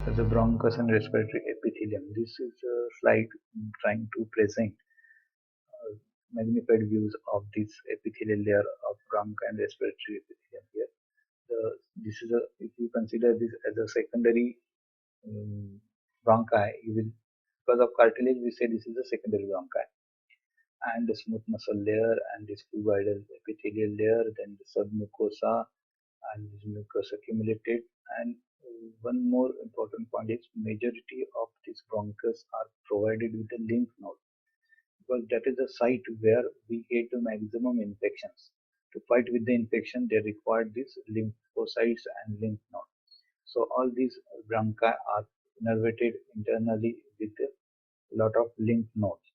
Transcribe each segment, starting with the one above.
The bronchus and respiratory epithelium. This is a slide trying to present magnified views of this epithelial layer of bronchi and respiratory epithelium here. This is a, if you consider this as a secondary bronchi, you will, because of cartilage, we say this is a secondary bronchi. And the smooth muscle layer and this cuboidal epithelial layer, then the submucosa and this mucus accumulated. And one more important point is majority of these bronchus are provided with a lymph node, because that is the site where we get the maximum infections. To fight with the infection, they require these lymphocytes and lymph nodes. So all these bronchi are innervated internally with a lot of lymph nodes,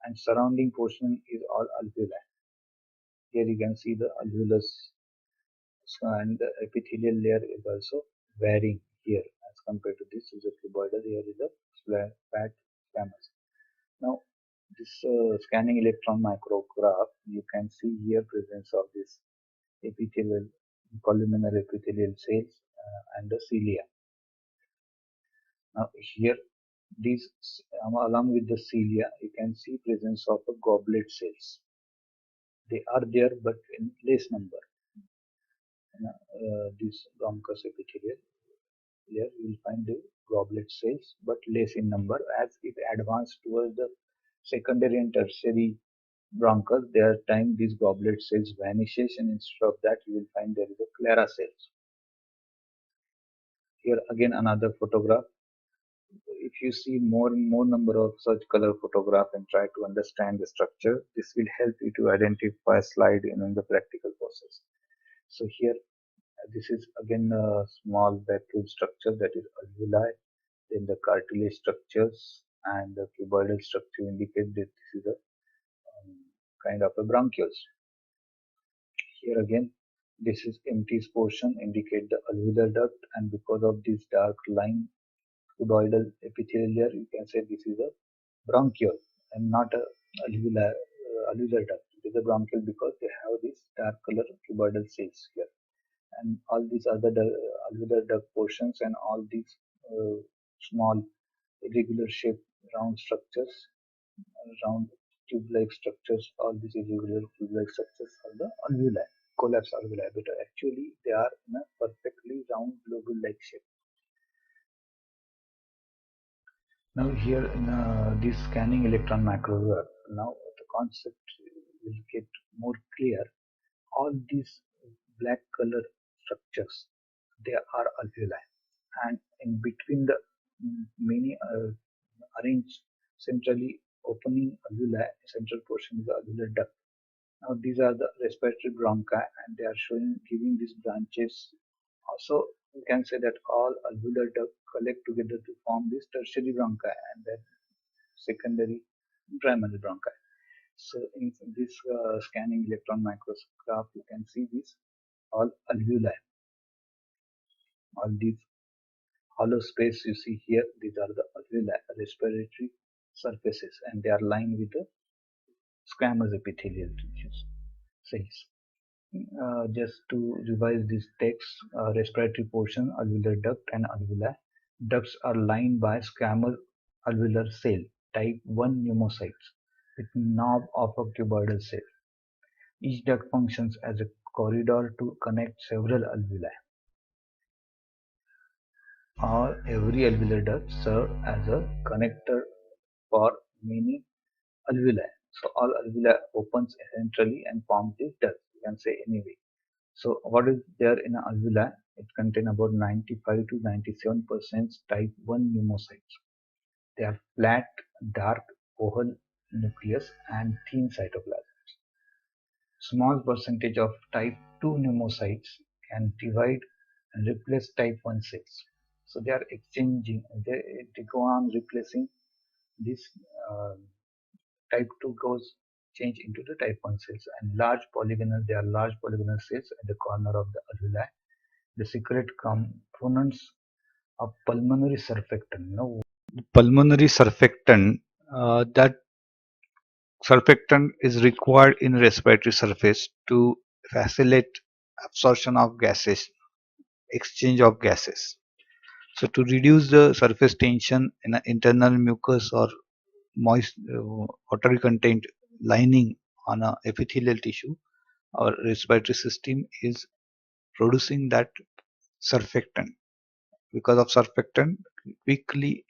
and surrounding portion is all alveoli. Here you can see the alveolus, and the epithelial layer is also varying here as compared to this is a cuboidal. Here is a flat squamous. Now this scanning electron micrograph, you can see here presence of this epithelial columnar epithelial cells and the cilia. Now here these along with the cilia, you can see presence of a goblet cells. They are there but in less number. This bronchus epithelial layer, you will find the goblet cells but less in number. As it advances towards the secondary and tertiary bronchus, there time these goblet cells vanishes, and instead of that you will find there is a clara cells. Here again another photograph. If you see more and more number of such color photograph and try to understand the structure, this will help you to identify slide in the practical process. So here this is again a small vacuole structure, that is alveoli, then the cartilage structures and the cuboidal structure indicate that this is a kind of a bronchioles. Here again, this is empty portion indicate the alveolar duct, and because of this dark line cuboidal epithelial layer, you can say this is a bronchiole and not a alveolar duct. It is a bronchiole because they have this dark color cuboidal cells here, and all these other alveolar duct portions and all these small irregular shaped round structures, round tube-like structures, all these irregular tube-like structures are the alveoli, collapse alveoli, but actually they are in a perfectly round globule-like shape. Now here in this scanning electron micrograph, now the concept will get more clear. All these black color structures, they are alveoli, and in between the many arranged centrally opening alveoli, central portion is the alveolar duct. Now these are the respiratory bronchi, and they are showing giving these branches. Also, you can say that all alveolar duct collect together to form this tertiary bronchi and then secondary primary bronchi. So in this scanning electron microscope, you can see these all alveoli, all these hollow space you see here. These are the alveoli, respiratory surfaces, and they are lined with the squamous epithelial cells. Just to revise this text, respiratory portion, alveolar duct and alveoli. Ducts are lined by squamous alveolar cell, type 1 pneumocytes, with knob of a cuboidal cell. Each duct functions as a corridor to connect several alveoli. Or every alveolar duct serves as a connector for many alveoli. So all alveoli opens centrally and forms this duct. You can say anyway. So what is there in an alveoli? It contains about 95 to 97% type 1 pneumocytes. They are flat, dark, oval nucleus and thin cytoplasm. Small percentage of type 2 pneumocytes can divide and replace type 1 cells. So they are exchanging, they go on replacing this type 2 goes change into the type 1 cells, and they are large polygonal cells at the corner of the alveoli. The secret components of pulmonary surfactant. Now, pulmonary surfactant, that surfactant is required in respiratory surface to facilitate absorption of gases, exchange of gases. So to reduce the surface tension in an internal mucus or moist watery content lining on a epithelial tissue, our respiratory system is producing that surfactant. Because of surfactant, quickly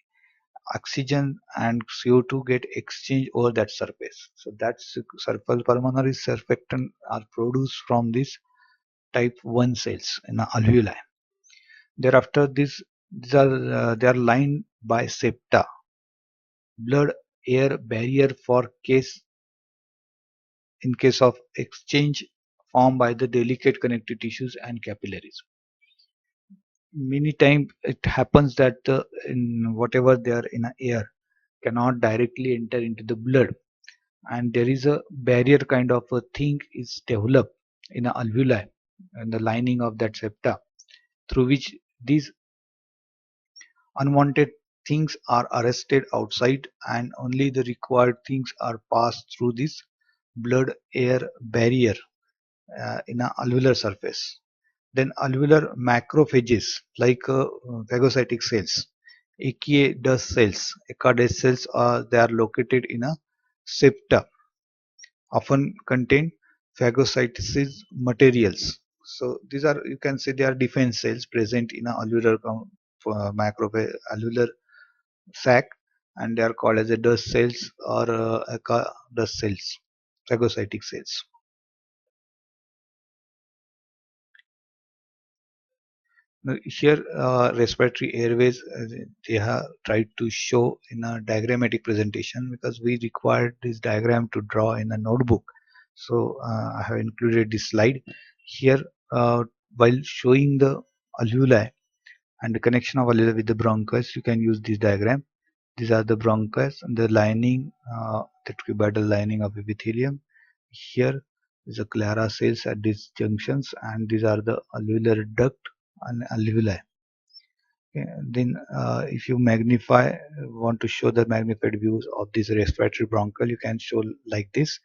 oxygen and CO2 get exchanged over that surface. So that surface pulmonary surfactant are produced from these type 1 cells in the alveoli. Thereafter, these are they are lined by septa, blood-air barrier for case in case of exchange formed by the delicate connective tissues and capillaries. Many times it happens that in whatever they are in a air cannot directly enter into the blood, and there is a barrier kind of a thing is developed in the alveoli and the lining of that septa, through which these unwanted things are arrested outside and only the required things are passed through this blood air barrier in a alveolar surface. Then alveolar macrophages like phagocytic cells, aka dust cells, aka dust cells they are located in a septa, often contain phagocytosis materials. So these are, you can say, they are defense cells present in a alveolar alveolar sac, and they are called as a dust cells or dust cells, phagocytic cells. Now, here, respiratory airways, they have tried to show in a diagrammatic presentation because we required this diagram to draw in a notebook. So I have included this slide here while showing the alveoli and the connection of alveoli with the bronchus. You can use this diagram. These are the bronchus and the lining, the cuboidal lining of epithelium. Here is the clara cells at these junctions, and these are the alveolar duct and alveoli. Okay, then, if you want to show the magnified views of this respiratory bronchial, you can show like this.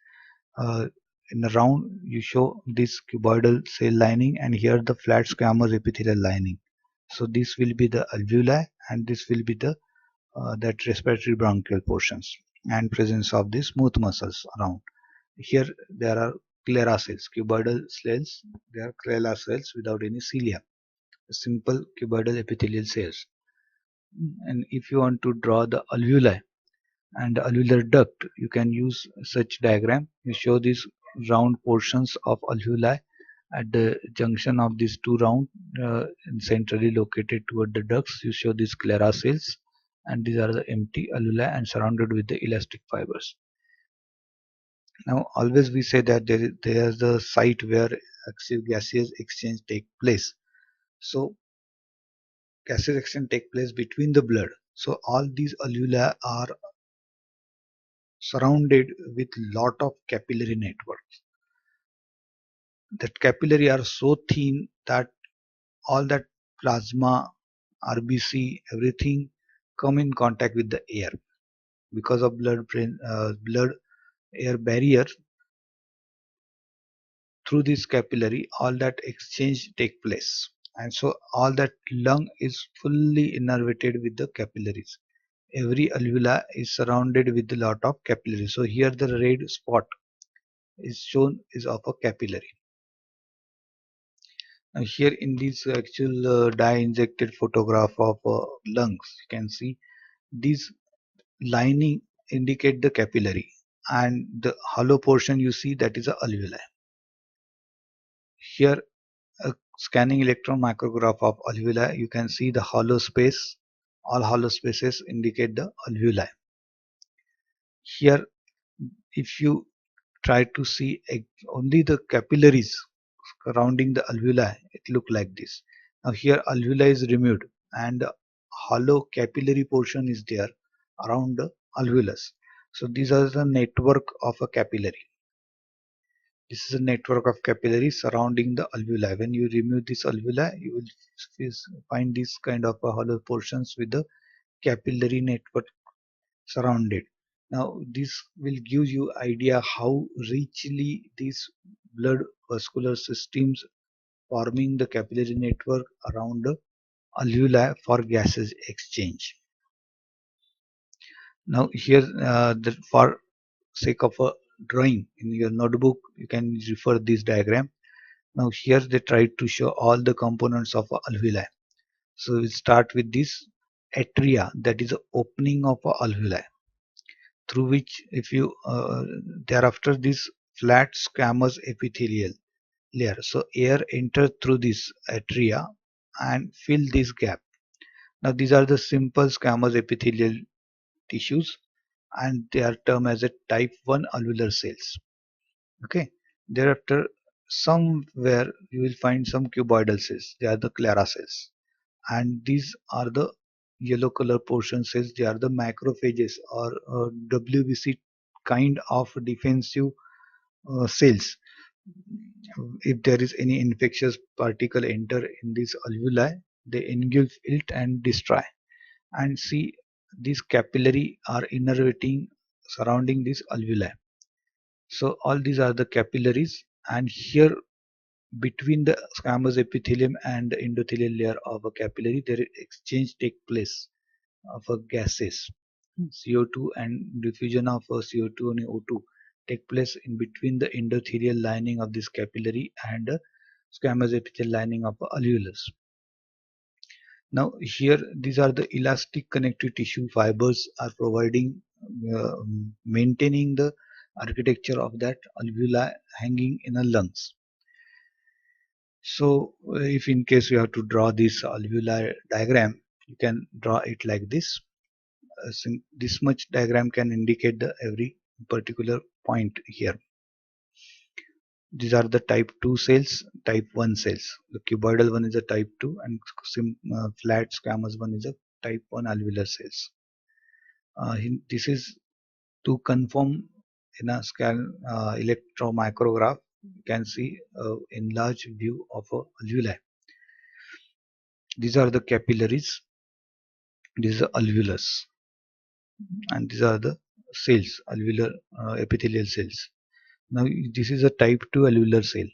Uh, in the round, you show this cuboidal cell lining, and here the flat squamous epithelial lining. So this will be the alveoli, and this will be the that respiratory bronchial portions, and presence of the smooth muscles around. Here there are clara cells, cuboidal cells. They are clara cells without any cilia, simple cuboidal epithelial cells. And if you want to draw the alveoli and the alveolar duct, you can use such diagram. You show these round portions of alveoli at the junction of these two round centrally located toward the ducts. You show these clara cells, and these are the empty alveoli and surrounded with the elastic fibers. Now, always we say that there is the site where gaseous exchange take place. So gaseous exchange take place between the blood. So all these alveoli are surrounded with lot of capillary networks. That capillary are so thin that all that plasma, RBC, everything come in contact with the air because of blood air barrier. Through this capillary, all that exchange take place, and so all that lung is fully innervated with the capillaries. Every alveoli is surrounded with a lot of capillaries. So here the red spot is shown is of a capillary. Now here in this actual dye injected photograph of lungs, you can see this lining indicate the capillary, and the hollow portion you see, that is a alveoli. Here a scanning electron micrograph of alveoli, you can see the hollow space. All hollow spaces indicate the alveoli. Here, if you try to see only the capillaries surrounding the alveoli, it look like this. Now here alveoli is removed and the hollow capillary portion is there around the alveolus. So these are the network of a capillary. This is a network of capillaries surrounding the alveoli. When you remove this alveoli, you will find this kind of a hollow portions with the capillary network surrounded. Now this will give you idea how richly these blood vascular systems forming the capillary network around alveoli for gases exchange. Now here for sake of a drawing in your notebook, you can refer this diagram. Now here they tried to show all the components of a alveoli. So we'll start with this atria, that is the opening of a alveoli, through which if you thereafter this flat squamous epithelial layer. So air enters through this atria and fill this gap. Now these are the simple squamous epithelial tissues and they are termed as a type 1 alveolar cells. Okay. Thereafter, somewhere you will find some cuboidal cells. They are the Clara cells, and these are the yellow color portion cells. They are the macrophages or WBC kind of defensive cells. If there is any infectious particle enter in this alveoli, they engulf it and destroy. And see, these capillary are innervating surrounding this alveoli. So all these are the capillaries, and here between the squamous epithelium and the endothelial layer of a capillary, there is exchange take place of a gases, CO2 and diffusion of CO2 and O2 take place in between the endothelial lining of this capillary and the squamous epithelial lining of alveolus. Now here these are the elastic connective tissue fibers are providing maintaining the architecture of that alveoli hanging in a lungs. So if in case you have to draw this alveolar diagram, you can draw it like this. This much diagram can indicate the every particular point here. These are the type 2 cells, type 1 cells. The cuboidal one is a type 2 and flat squamous one is a type 1 alveolar cells. This is to confirm in a scan electromicrograph. You can see enlarged view of a alveoli. These are the capillaries. This is the alveolus, and these are the cells, alveolar epithelial cells. Now this is a type 2 alveolar cell.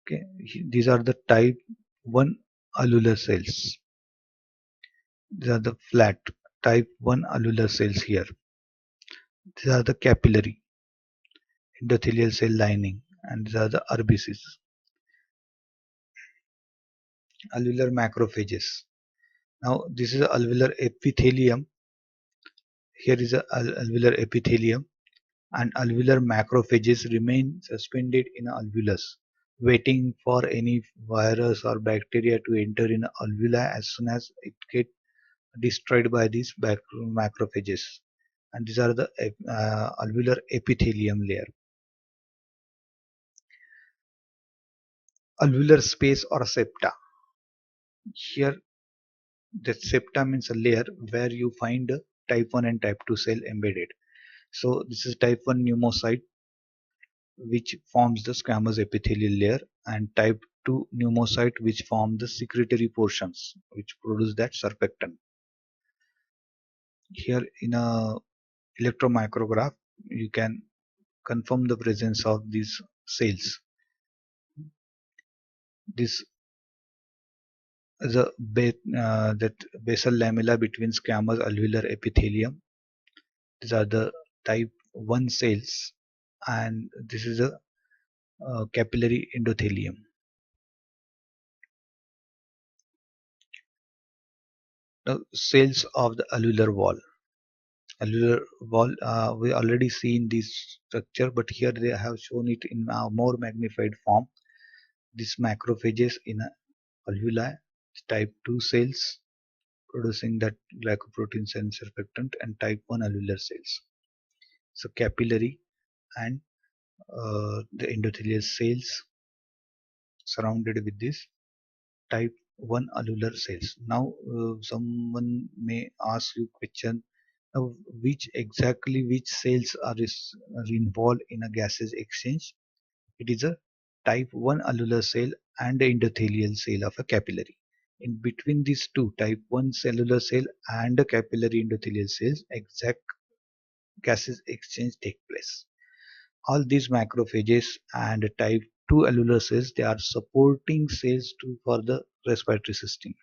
Okay, these are the type 1 alveolar cells. These are the flat type 1 alveolar cells here. These are the capillary endothelial cell lining, and these are the RBCs, alveolar macrophages. Now this is alveolar epithelium. Here is a alveolar epithelium, and alveolar macrophages remain suspended in alveolus, waiting for any virus or bacteria to enter in alveoli as soon as it gets destroyed by these macrophages. And these are the alveolar epithelium layer. Alveolar space or septa. Here, the septa means a layer where you find type 1 and type 2 cell embedded. So this is type 1 pneumocyte which forms the squamous epithelial layer, and type 2 pneumocyte which form the secretory portions which produce that surfactant. Here in a electromicrograph you can confirm the presence of these cells. This is a that basal lamella between squamous alveolar epithelium. These are the type 1 cells, and this is a capillary endothelium. Now, cells of the alveolar wall. Alveolar wall, we already seen this structure, but here they have shown it in a more magnified form. This macrophages in a alveoli, type 2 cells producing that glycoproteins and surfactant, and type 1 alveolar cells. So capillary and the endothelial cells surrounded with this type 1 alveolar cells. Now someone may ask you question, which cells are involved in a gases exchange? It is a type 1 alveolar cell and the endothelial cell of a capillary. In between these two, type 1 cellular cell and the capillary endothelial cells, exact gases exchange take place. All these macrophages and type 2 alveoluses, they are supporting cells for the respiratory system.